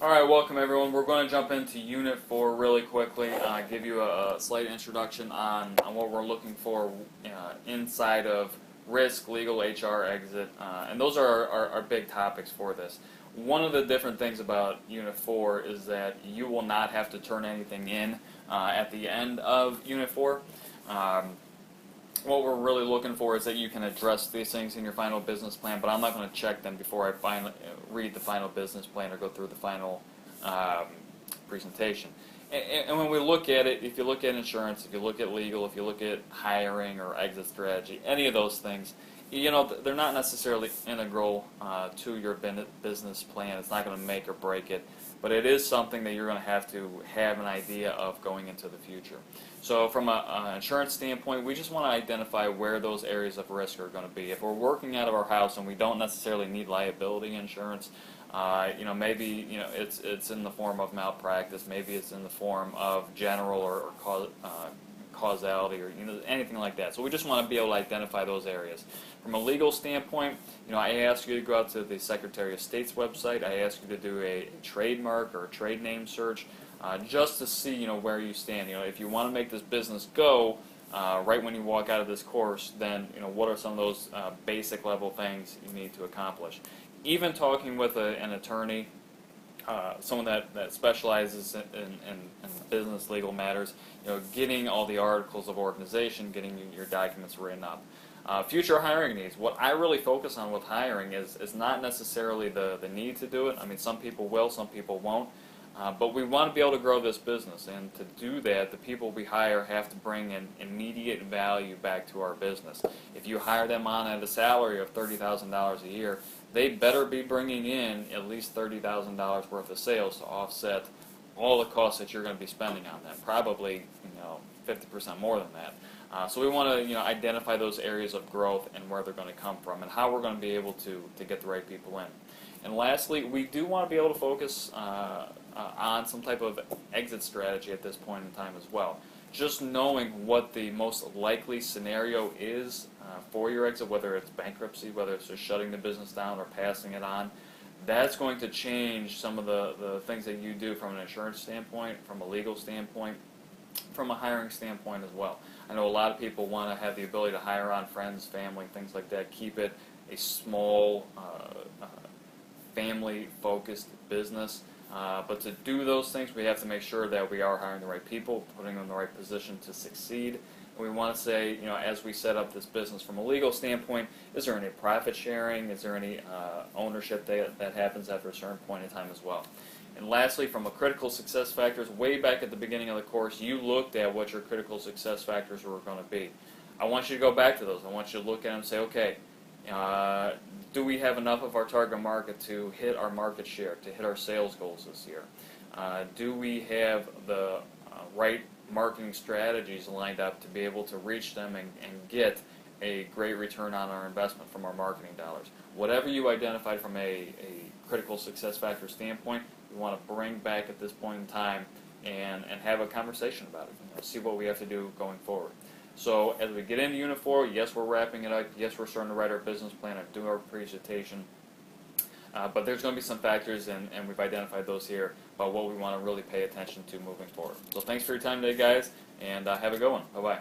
Alright, welcome everyone. We're going to jump into Unit 4 really quickly, give you a slight introduction on what we're looking for inside of risk, legal, HR, exit, and those are our big topics for this. One of the different things about Unit 4 is that you will not have to turn anything in at the end of Unit 4. What we're really looking for is that you can address these things in your final business plan, but I'm not going to check them before I read the final business plan or go through the final presentation. And when we look at it, if you look at insurance, if you look at legal, if you look at hiring or exit strategy, any of those things, they're not necessarily integral to your business plan. It's not going to make or break it, but it is something that you're going to have an idea of going into the future. So from an insurance standpoint, we just want to identify where those areas of risk are going to be. If we're working out of our house and we don't necessarily need liability insurance, maybe it's in the form of malpractice, maybe it's in the form of general or causality or anything like that. So we just want to be able to identify those areas. From a legal standpoint, I ask you to go out to the Secretary of State's website. I ask you to do a trademark or a trade name search just to see where you stand. If you want to make this business go right when you walk out of this course, then what are some of those basic level things you need to accomplish. Even talking with an attorney, someone that specializes in business legal matters, getting all the articles of organization, getting your documents written up. Future hiring needs. What I really focus on with hiring is not necessarily the need to do it. I mean, some people will, some people won't. But we want to be able to grow this business, and to do that, the people we hire have to bring in immediate value back to our business. If you hire them on at a salary of $30,000 a year, they better be bringing in at least $30,000 worth of sales to offset all the costs that you're going to be spending on them. Probably 50% more than that. So we want to identify those areas of growth and where they're going to come from, and how we're going to be able to get the right people in. And lastly, we do want to be able to focus on some type of exit strategy at this point in time as well. Just knowing what the most likely scenario is for your exit, whether it's bankruptcy, whether it's just shutting the business down or passing it on, that's going to change some of the things that you do from an insurance standpoint, from a legal standpoint, from a hiring standpoint as well. I know a lot of people want to have the ability to hire on friends, family, things like that, keep it a small family-focused business. But to do those things, we have to make sure that we are hiring the right people, putting them in the right position to succeed. And we want to say, as we set up this business from a legal standpoint, is there any profit sharing? Is there any ownership that happens after a certain point in time as well? And lastly, from a critical success factors, way back at the beginning of the course, you looked at what your critical success factors were going to be. I want you to go back to those. I want you to look at them and say, okay, do we have enough of our target market to hit our market share, to hit our sales goals this year? Do we have the right marketing strategies lined up to be able to reach them and get a great return on our investment from our marketing dollars? Whatever you identified from a critical success factor standpoint, we want to bring back at this point in time and have a conversation about it. See what we have to do going forward. So as we get into Unit 4, yes, we're wrapping it up. Yes, we're starting to write our business plan and do our presentation. But there's going to be some factors, and we've identified those here, about what we want to really pay attention to moving forward. So thanks for your time today, guys, and have a good one. Bye-bye.